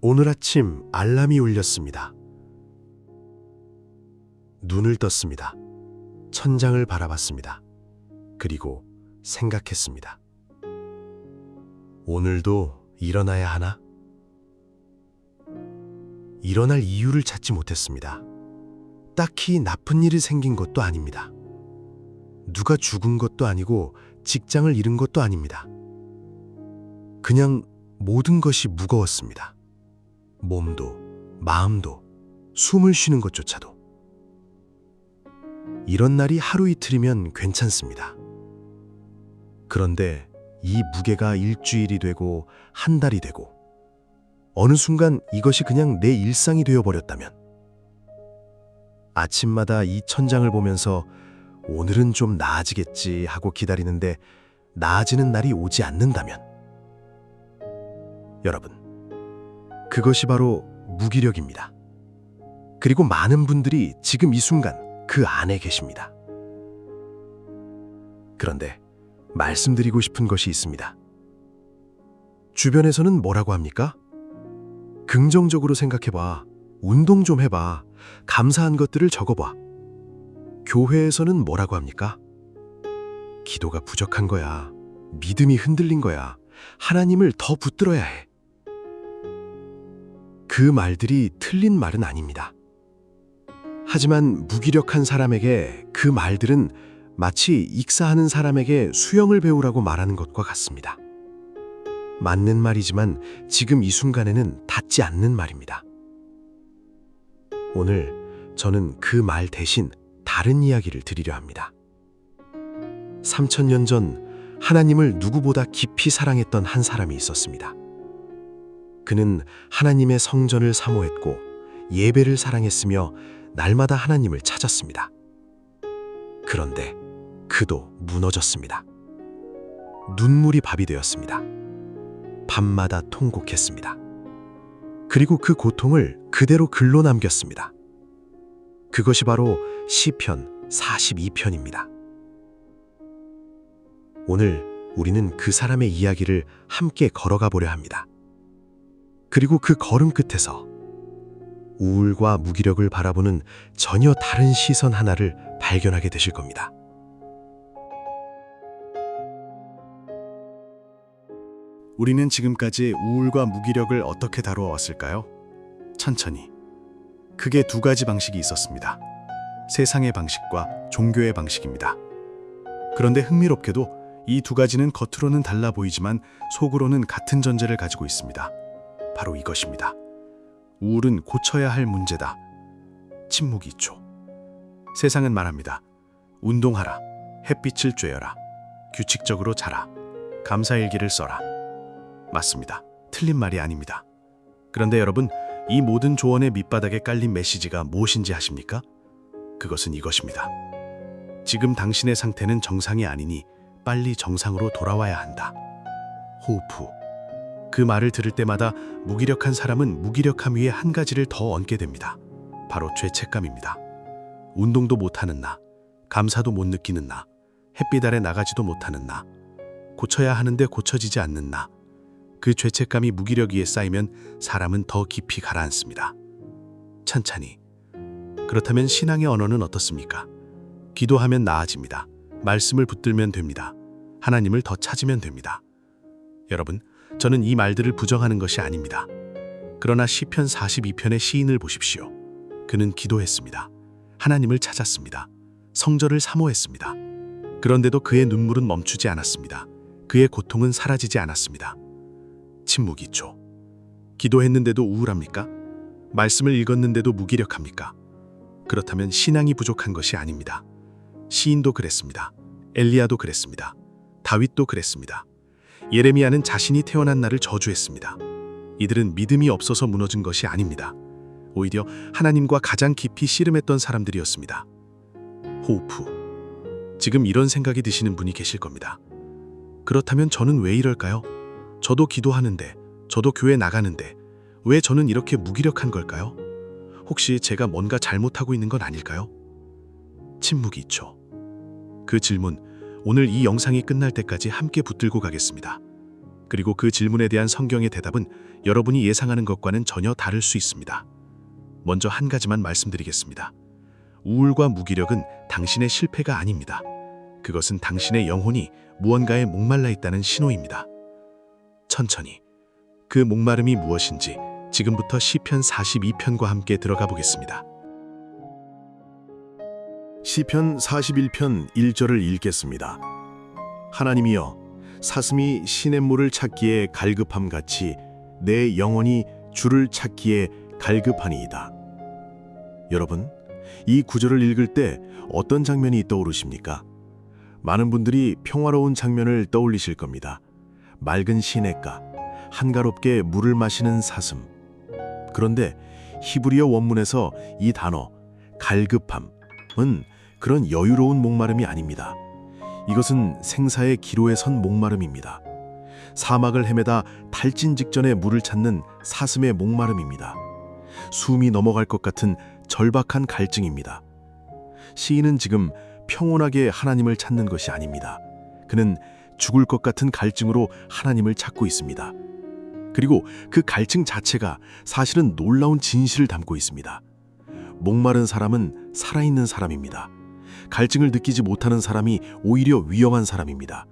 오늘 아침 알람이 울렸습니다. 눈을 떴습니다. 천장을 바라봤습니다. 그리고 생각했습니다. 오늘도 일어나야 하나? 일어날 이유를 찾지 못했습니다. 딱히 나쁜 일이 생긴 것도 아닙니다. 누가 죽은 것도 아니고 직장을 잃은 것도 아닙니다. 그냥 모든 것이 무거웠습니다. 몸도, 마음도, 숨을 쉬는 것조차도. 이런 날이 하루 이틀이면 괜찮습니다. 그런데 이 무게가 일주일이 되고 한 달이 되고 어느 순간 이것이 그냥 내 일상이 되어버렸다면, 아침마다 이 천장을 보면서 오늘은 좀 나아지겠지 하고 기다리는데 나아지는 날이 오지 않는다면, 여러분, 그것이 바로 무기력입니다. 그리고 많은 분들이 지금 이 순간 그 안에 계십니다. 그런데 말씀드리고 싶은 것이 있습니다. 주변에서는 뭐라고 합니까? 긍정적으로 생각해봐. 운동 좀 해봐. 감사한 것들을 적어봐. 교회에서는 뭐라고 합니까? 기도가 부족한 거야. 믿음이 흔들린 거야. 하나님을 더 붙들어야 해. 그 말들이 틀린 말은 아닙니다. 하지만 무기력한 사람에게 그 말들은 마치 익사하는 사람에게 수영을 배우라고 말하는 것과 같습니다. 맞는 말이지만 지금 이 순간에는 닿지 않는 말입니다. 오늘 저는 그 말 대신 다른 이야기를 드리려 합니다. 3000년 전 하나님을 누구보다 깊이 사랑했던 한 사람이 있었습니다. 그는 하나님의 성전을 사모했고 예배를 사랑했으며 날마다 하나님을 찾았습니다. 그런데 그도 무너졌습니다. 눈물이 밥이 되었습니다. 밤마다 통곡했습니다. 그리고 그 고통을 그대로 글로 남겼습니다. 그것이 바로 시편 42편입니다. 오늘 우리는 그 사람의 이야기를 함께 걸어가 보려 합니다. 그리고 그 걸음 끝에서 우울과 무기력을 바라보는 전혀 다른 시선 하나를 발견하게 되실 겁니다. 우리는 지금까지 우울과 무기력을 어떻게 다루어왔을까요? 천천히. 크게 두 가지 방식이 있었습니다. 세상의 방식과 종교의 방식입니다. 그런데 흥미롭게도 이 두 가지는 겉으로는 달라 보이지만 속으로는 같은 전제를 가지고 있습니다. 바로 이것입니다. 우울은 고쳐야 할 문제다. 침묵이 있죠. 세상은 말합니다. 운동하라. 햇빛을 쬐어라. 규칙적으로 자라. 감사일기를 써라. 맞습니다. 틀린 말이 아닙니다. 그런데 여러분, 이 모든 조언의 밑바닥에 깔린 메시지가 무엇인지 아십니까? 그것은 이것입니다. 지금 당신의 상태는 정상이 아니니 빨리 정상으로 돌아와야 한다. 호흡 후. 그 말을 들을 때마다 무기력한 사람은 무기력함 위에 한 가지를 더 얹게 됩니다. 바로 죄책감입니다. 운동도 못하는 나, 감사도 못 느끼는 나, 햇빛 아래 나가지도 못하는 나, 고쳐야 하는데 고쳐지지 않는 나. 그 죄책감이 무기력 위에 쌓이면 사람은 더 깊이 가라앉습니다. 천천히. 그렇다면 신앙의 언어는 어떻습니까? 기도하면 나아집니다. 말씀을 붙들면 됩니다. 하나님을 더 찾으면 됩니다. 여러분, 저는 이 말들을 부정하는 것이 아닙니다. 그러나 시편 42편의 시인을 보십시오. 그는 기도했습니다. 하나님을 찾았습니다. 성전을 사모했습니다. 그런데도 그의 눈물은 멈추지 않았습니다. 그의 고통은 사라지지 않았습니다. 침묵이 있죠. 기도했는데도 우울합니까? 말씀을 읽었는데도 무기력합니까? 그렇다면 신앙이 부족한 것이 아닙니다. 시인도 그랬습니다. 엘리야도 그랬습니다. 다윗도 그랬습니다. 예레미야는 자신이 태어난 날을 저주했습니다. 이들은 믿음이 없어서 무너진 것이 아닙니다. 오히려 하나님과 가장 깊이 씨름했던 사람들이었습니다. 호흡 후. 지금 이런 생각이 드시는 분이 계실 겁니다. 그렇다면 저는 왜 이럴까요? 저도 기도하는데, 저도 교회 나가는데 왜 저는 이렇게 무기력한 걸까요? 혹시 제가 뭔가 잘못하고 있는 건 아닐까요? 침묵이 있죠. 그 질문, 오늘 이 영상이 끝날 때까지 함께 붙들고 가겠습니다. 그리고 그 질문에 대한 성경의 대답은 여러분이 예상하는 것과는 전혀 다를 수 있습니다. 먼저 한 가지만 말씀드리겠습니다. 우울과 무기력은 당신의 실패가 아닙니다. 그것은 당신의 영혼이 무언가에 목말라 있다는 신호입니다. 천천히 그 목마름이 무엇인지 지금부터 시편 42편과 함께 들어가 보겠습니다. 시편 41편 1절을 읽겠습니다. 하나님이여, 사슴이 시냇물을 찾기에 갈급함같이 내 영혼이 주를 찾기에 갈급하니이다. 여러분, 이 구절을 읽을 때 어떤 장면이 떠오르십니까? 많은 분들이 평화로운 장면을 떠올리실 겁니다. 맑은 시냇가, 한가롭게 물을 마시는 사슴. 그런데 히브리어 원문에서 이 단어 갈급함은 그런 여유로운 목마름이 아닙니다. 이것은 생사의 기로에 선 목마름입니다. 사막을 헤매다 탈진 직전에 물을 찾는 사슴의 목마름입니다. 숨이 넘어갈 것 같은 절박한 갈증입니다. 시인은 지금 평온하게 하나님을 찾는 것이 아닙니다. 그는 죽을 것 같은 갈증으로 하나님을 찾고 있습니다. 그리고 그 갈증 자체가 사실은 놀라운 진실을 담고 있습니다. 목마른 사람은 살아있는 사람입니다. 갈증을 느끼지 못하는 사람이 오히려 위험한 사람입니다.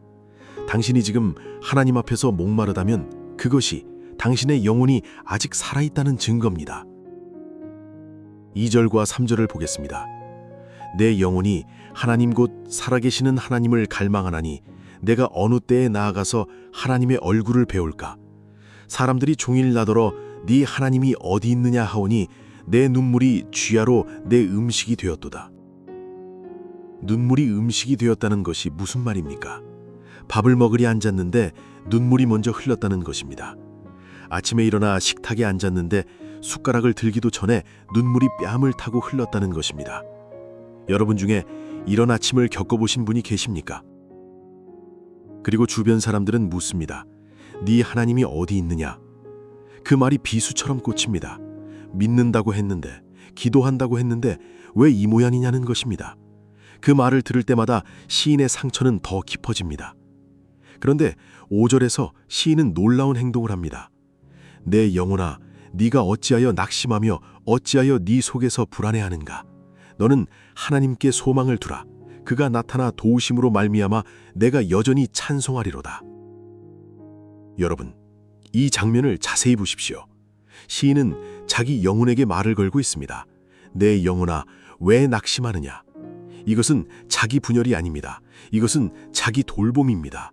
당신이 지금 하나님 앞에서 목마르다면 그것이 당신의 영혼이 아직 살아있다는 증거입니다. 2절과 3절을 보겠습니다. 내 영혼이 하나님 곧 살아계시는 하나님을 갈망하나니 내가 어느 때에 나아가서 하나님의 얼굴을 배울까? 사람들이 종일 나더러 네 하나님이 어디 있느냐 하오니 내 눈물이 쥐야로 내 음식이 되었도다. 눈물이 음식이 되었다는 것이 무슨 말입니까? 밥을 먹으려 앉았는데 눈물이 먼저 흘렀다는 것입니다. 아침에 일어나 식탁에 앉았는데 숟가락을 들기도 전에 눈물이 뺨을 타고 흘렀다는 것입니다. 여러분 중에 이런 아침을 겪어보신 분이 계십니까? 그리고 주변 사람들은 묻습니다. 네 하나님이 어디 있느냐? 그 말이 비수처럼 꽂힙니다. 믿는다고 했는데, 기도한다고 했는데 왜 이 모양이냐는 것입니다. 그 말을 들을 때마다 시인의 상처는 더 깊어집니다. 그런데 5절에서 시인은 놀라운 행동을 합니다. 내 영혼아, 네가 어찌하여 낙심하며 어찌하여 네 속에서 불안해하는가? 너는 하나님께 소망을 두라. 그가 나타나 도우심으로 말미암아 내가 여전히 찬송하리로다. 여러분, 이 장면을 자세히 보십시오. 시인은 자기 영혼에게 말을 걸고 있습니다. 내 영혼아, 왜 낙심하느냐? 이것은 자기 분열이 아닙니다. 이것은 자기 돌봄입니다.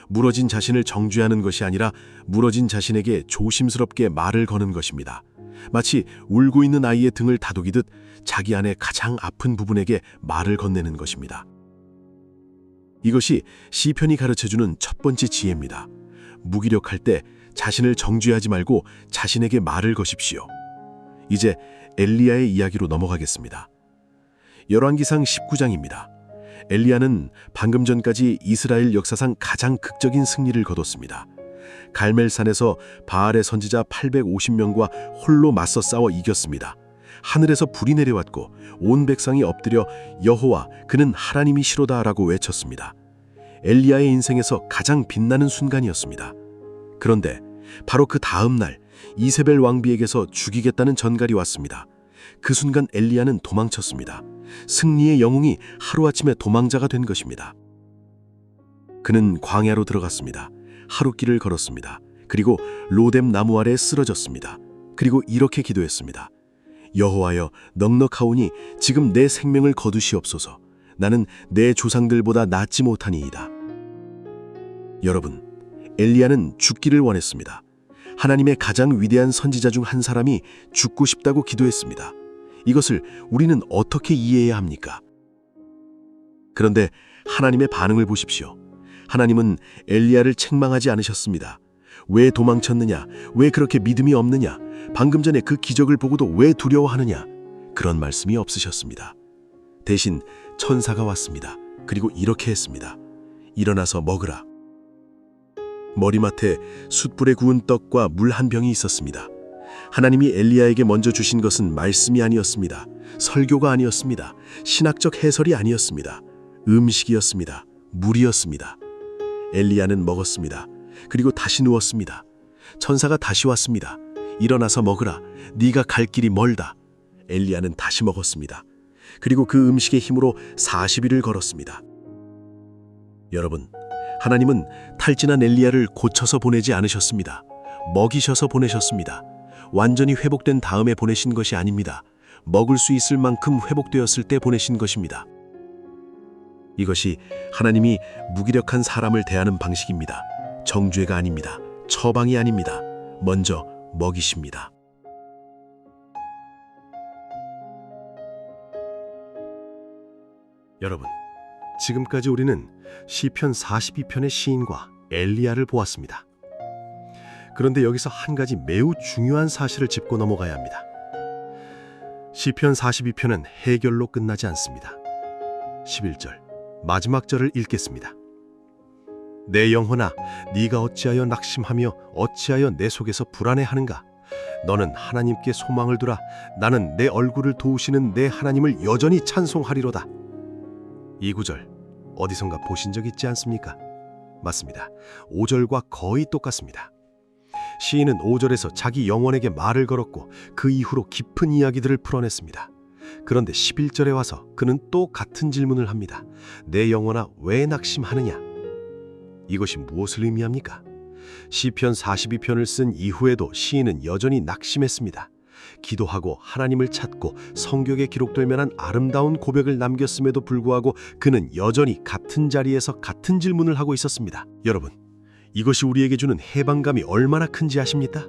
무너진 자신을 정죄하는 것이 아니라 무너진 자신에게 조심스럽게 말을 거는 것입니다. 마치 울고 있는 아이의 등을 다독이듯 자기 안에 가장 아픈 부분에게 말을 건네는 것입니다. 이것이 시편이 가르쳐주는 첫 번째 지혜입니다. 무기력할 때 자신을 정죄하지 말고 자신에게 말을 거십시오. 이제 엘리야의 이야기로 넘어가겠습니다. 열왕기상 19장입니다. 엘리야는 방금 전까지 이스라엘 역사상 가장 극적인 승리를 거뒀습니다. 갈멜산에서 바알의 선지자 850명과 홀로 맞서 싸워 이겼습니다. 하늘에서 불이 내려왔고 온 백성이 엎드려 여호와 그는 하나님이시로다라고 외쳤습니다. 엘리야의 인생에서 가장 빛나는 순간이었습니다. 그런데 바로 그 다음 날 이세벨 왕비에게서 죽이겠다는 전갈이 왔습니다. 그 순간 엘리야는 도망쳤습니다. 승리의 영웅이 하루아침에 도망자가 된 것입니다. 그는 광야로 들어갔습니다. 하루길을 걸었습니다. 그리고 로뎀 나무 아래 쓰러졌습니다. 그리고 이렇게 기도했습니다. 여호와여, 넉넉하오니 지금 내 생명을 거두시옵소서. 나는 내 조상들보다 낫지 못하니이다. 여러분, 엘리야는 죽기를 원했습니다. 하나님의 가장 위대한 선지자 중 한 사람이 죽고 싶다고 기도했습니다. 이것을 우리는 어떻게 이해해야 합니까? 그런데 하나님의 반응을 보십시오. 하나님은 엘리야를 책망하지 않으셨습니다. 왜 도망쳤느냐? 왜 그렇게 믿음이 없느냐? 방금 전에 그 기적을 보고도 왜 두려워하느냐? 그런 말씀이 없으셨습니다. 대신 천사가 왔습니다. 그리고 이렇게 했습니다. 일어나서 먹으라. 머리맡에 숯불에 구운 떡과 물 한 병이 있었습니다. 하나님이 엘리야에게 먼저 주신 것은 말씀이 아니었습니다. 설교가 아니었습니다. 신학적 해설이 아니었습니다. 음식이었습니다. 물이었습니다. 엘리야는 먹었습니다. 그리고 다시 누웠습니다. 천사가 다시 왔습니다. 일어나서 먹으라. 네가 갈 길이 멀다. 엘리야는 다시 먹었습니다. 그리고 그 음식의 힘으로 40일을 걸었습니다. 여러분, 하나님은 탈진한 엘리야를 고쳐서 보내지 않으셨습니다. 먹이셔서 보내셨습니다. 완전히 회복된 다음에 보내신 것이 아닙니다. 먹을 수 있을 만큼 회복되었을 때 보내신 것입니다. 이것이 하나님이 무기력한 사람을 대하는 방식입니다. 정죄가 아닙니다. 처방이 아닙니다. 먼저 먹이십니다. 여러분, 지금까지 우리는 시편 42편의 시인과 엘리야를 보았습니다. 그런데 여기서 한 가지 매우 중요한 사실을 짚고 넘어가야 합니다. 시편 42편은 해결로 끝나지 않습니다. 11절, 마지막 절을 읽겠습니다. 내 영혼아, 네가 어찌하여 낙심하며 어찌하여 내 속에서 불안해하는가? 너는 하나님께 소망을 두라. 나는 내 얼굴을 도우시는 내 하나님을 여전히 찬송하리로다. 이 구절 어디선가 보신 적 있지 않습니까? 맞습니다. 5절과 거의 똑같습니다. 시인은 5절에서 자기 영혼에게 말을 걸었고 그 이후로 깊은 이야기들을 풀어냈습니다. 그런데 11절에 와서 그는 또 같은 질문을 합니다. 내 영혼아, 왜 낙심하느냐? 이것이 무엇을 의미합니까? 시편 42편을 쓴 이후에도 시인은 여전히 낙심했습니다. 기도하고 하나님을 찾고 성경에 기록될 만한 아름다운 고백을 남겼음에도 불구하고 그는 여전히 같은 자리에서 같은 질문을 하고 있었습니다. 여러분, 이것이 우리에게 주는 해방감이 얼마나 큰지 아십니까?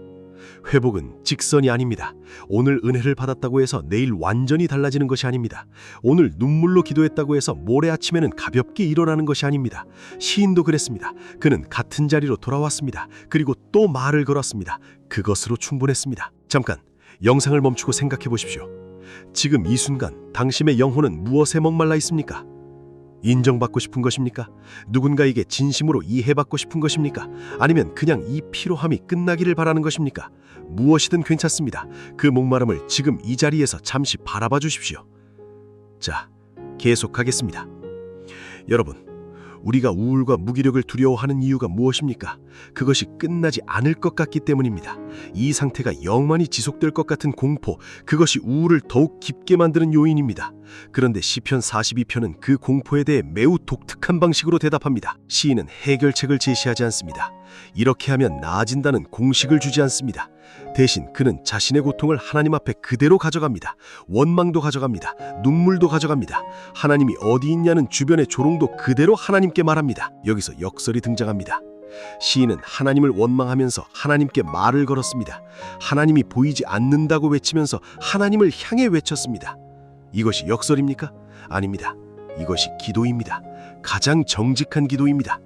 회복은 직선이 아닙니다. 오늘 은혜를 받았다고 해서 내일 완전히 달라지는 것이 아닙니다. 오늘 눈물로 기도했다고 해서 모레 아침에는 가볍게 일어나는 것이 아닙니다. 시인도 그랬습니다. 그는 같은 자리로 돌아왔습니다. 그리고 또 말을 걸었습니다. 그것으로 충분했습니다. 잠깐 영상을 멈추고 생각해 보십시오. 지금 이 순간 당신의 영혼은 무엇에 목말라 있습니까? 인정받고 싶은 것입니까? 누군가에게 진심으로 이해받고 싶은 것입니까? 아니면 그냥 이 피로함이 끝나기를 바라는 것입니까? 무엇이든 괜찮습니다. 그 목마름을 지금 이 자리에서 잠시 바라봐 주십시오. 자, 계속하겠습니다. 여러분, 우리가 우울과 무기력을 두려워하는 이유가 무엇입니까? 그것이 끝나지 않을 것 같기 때문입니다. 이 상태가 영원히 지속될 것 같은 공포, 그것이 우울을 더욱 깊게 만드는 요인입니다. 그런데 시편 42편은 그 공포에 대해 매우 독특한 방식으로 대답합니다. 시인은 해결책을 제시하지 않습니다. 이렇게 하면 나아진다는 공식을 주지 않습니다. 대신 그는 자신의 고통을 하나님 앞에 그대로 가져갑니다. 원망도 가져갑니다. 눈물도 가져갑니다. 하나님이 어디 있냐는 주변의 조롱도 그대로 하나님께 말합니다. 여기서 역설이 등장합니다. 시인은 하나님을 원망하면서 하나님께 말을 걸었습니다. 하나님이 보이지 않는다고 외치면서 하나님을 향해 외쳤습니다. 이것이 역설입니까? 아닙니다. 이것이 기도입니다. 가장 정직한 기도입니다.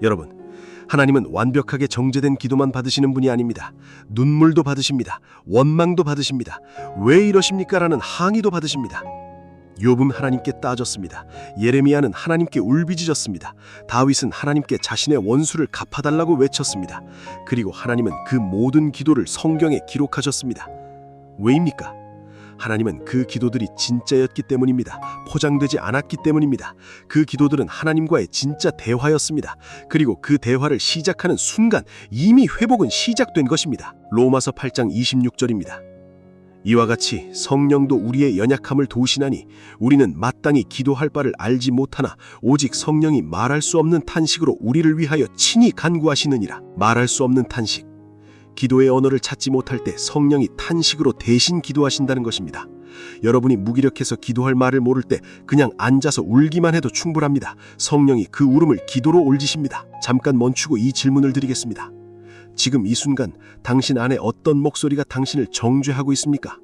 여러분, 하나님은 완벽하게 정제된 기도만 받으시는 분이 아닙니다. 눈물도 받으십니다. 원망도 받으십니다. 왜 이러십니까? 라는 항의도 받으십니다. 욥은 하나님께 따졌습니다. 예레미야는 하나님께 울부짖었습니다. 다윗은 하나님께 자신의 원수를 갚아달라고 외쳤습니다. 그리고 하나님은 그 모든 기도를 성경에 기록하셨습니다. 왜입니까? 하나님은 그 기도들이 진짜였기 때문입니다. 포장되지 않았기 때문입니다. 그 기도들은 하나님과의 진짜 대화였습니다. 그리고 그 대화를 시작하는 순간 이미 회복은 시작된 것입니다. 로마서 8장 26절입니다. 이와 같이 성령도 우리의 연약함을 도우시나니 우리는 마땅히 기도할 바를 알지 못하나 오직 성령이 말할 수 없는 탄식으로 우리를 위하여 친히 간구하시느니라. 말할 수 없는 탄식. 기도의 언어를 찾지 못할 때 성령이 탄식으로 대신 기도하신다는 것입니다. 여러분이 무기력해서 기도할 말을 모를 때 그냥 앉아서 울기만 해도 충분합니다. 성령이 그 울음을 기도로 옮기십니다. 잠깐 멈추고 이 질문을 드리겠습니다. 지금 이 순간 당신 안에 어떤 목소리가 당신을 정죄하고 있습니까?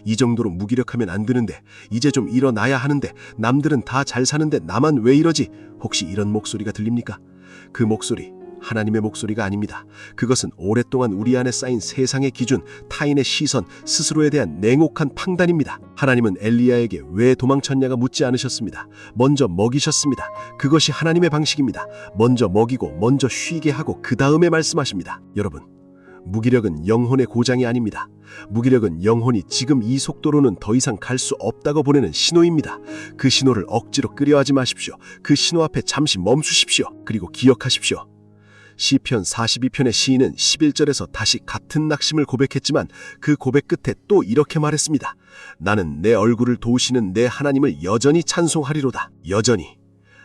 이 정도로 무기력하면 안 되는데, 이제 좀 일어나야 하는데, 남들은 다 잘 사는데 나만 왜 이러지? 혹시 이런 목소리가 들립니까? 그 목소리, 하나님의 목소리가 아닙니다. 그것은 오랫동안 우리 안에 쌓인 세상의 기준, 타인의 시선, 스스로에 대한 냉혹한 판단입니다. 하나님은 엘리야에게 왜 도망쳤냐가 묻지 않으셨습니다. 먼저 먹이셨습니다. 그것이 하나님의 방식입니다. 먼저 먹이고 먼저 쉬게 하고 그 다음에 말씀하십니다. 여러분, 무기력은 영혼의 고장이 아닙니다. 무기력은 영혼이 지금 이 속도로는 더 이상 갈 수 없다고 보내는 신호입니다. 그 신호를 억지로 끄려하지 마십시오. 그 신호 앞에 잠시 멈추십시오. 그리고 기억하십시오. 시편 42편의 시인은 11절에서 다시 같은 낙심을 고백했지만 그 고백 끝에 또 이렇게 말했습니다. 나는 내 얼굴을 도우시는 내 하나님을 여전히 찬송하리로다. 여전히.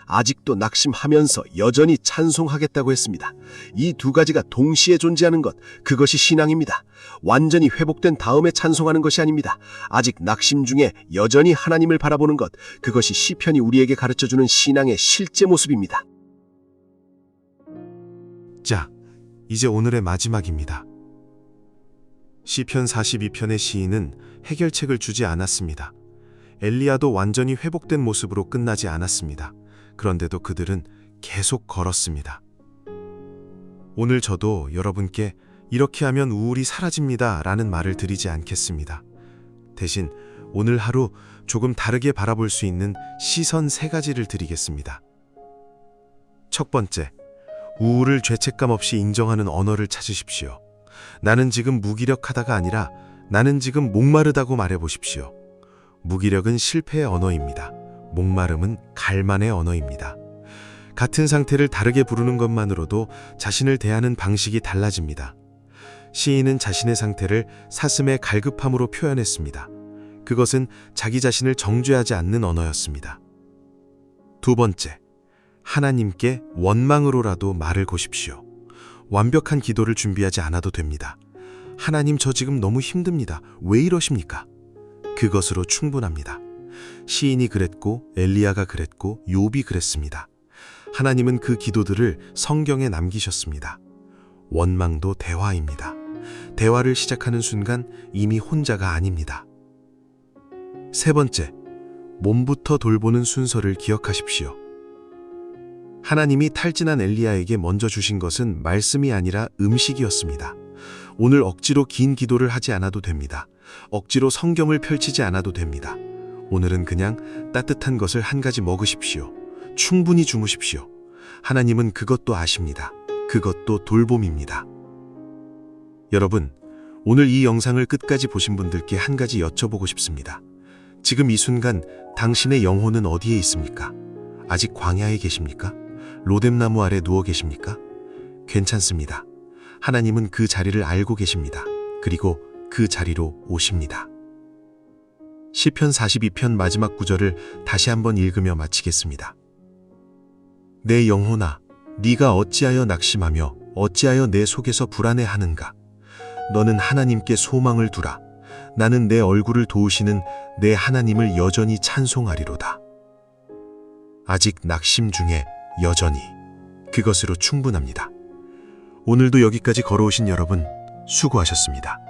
아직도 낙심하면서 여전히 찬송하겠다고 했습니다. 이 두 가지가 동시에 존재하는 것, 그것이 신앙입니다. 완전히 회복된 다음에 찬송하는 것이 아닙니다. 아직 낙심 중에 여전히 하나님을 바라보는 것, 그것이 시편이 우리에게 가르쳐주는 신앙의 실제 모습입니다. 자, 이제 오늘의 마지막입니다. 시편 42편의 시인은 해결책을 주지 않았습니다. 엘리야도 완전히 회복된 모습으로 끝나지 않았습니다. 그런데도 그들은 계속 걸었습니다. 오늘 저도 여러분께 이렇게 하면 우울이 사라집니다 라는 말을 드리지 않겠습니다. 대신 오늘 하루 조금 다르게 바라볼 수 있는 시선 3가지를 드리겠습니다. 첫 번째, 우울을 죄책감 없이 인정하는 언어를 찾으십시오. 나는 지금 무기력하다가 아니라 나는 지금 목마르다고 말해보십시오. 무기력은 실패의 언어입니다. 목마름은 갈망의 언어입니다. 같은 상태를 다르게 부르는 것만으로도 자신을 대하는 방식이 달라집니다. 시인은 자신의 상태를 사슴의 갈급함으로 표현했습니다. 그것은 자기 자신을 정죄하지 않는 언어였습니다. 두 번째, 하나님께 원망으로라도 말을 거십시오. 완벽한 기도를 준비하지 않아도 됩니다. 하나님, 저 지금 너무 힘듭니다. 왜 이러십니까? 그것으로 충분합니다. 시인이 그랬고 엘리야가 그랬고 욥이 그랬습니다. 하나님은 그 기도들을 성경에 남기셨습니다. 원망도 대화입니다. 대화를 시작하는 순간 이미 혼자가 아닙니다. 세 번째, 몸부터 돌보는 순서를 기억하십시오. 하나님이 탈진한 엘리야에게 먼저 주신 것은 말씀이 아니라 음식이었습니다. 오늘 억지로 긴 기도를 하지 않아도 됩니다. 억지로 성경을 펼치지 않아도 됩니다. 오늘은 그냥 따뜻한 것을 한 가지 먹으십시오. 충분히 주무십시오. 하나님은 그것도 아십니다. 그것도 돌봄입니다. 여러분, 오늘 이 영상을 끝까지 보신 분들께 한 가지 여쭤보고 싶습니다. 지금 이 순간 당신의 영혼은 어디에 있습니까? 아직 광야에 계십니까? 로뎀나무 아래 누워 계십니까? 괜찮습니다. 하나님은 그 자리를 알고 계십니다. 그리고 그 자리로 오십니다. 시편 42편 마지막 구절을 다시 한번 읽으며 마치겠습니다. 내 영혼아, 네가 어찌하여 낙심하며 어찌하여 내 속에서 불안해하는가? 너는 하나님께 소망을 두라. 나는 내 얼굴을 도우시는 내 하나님을 여전히 찬송하리로다. 아직 낙심 중에 여전히, 그것으로 충분합니다. 오늘도 여기까지 걸어오신 여러분, 수고하셨습니다.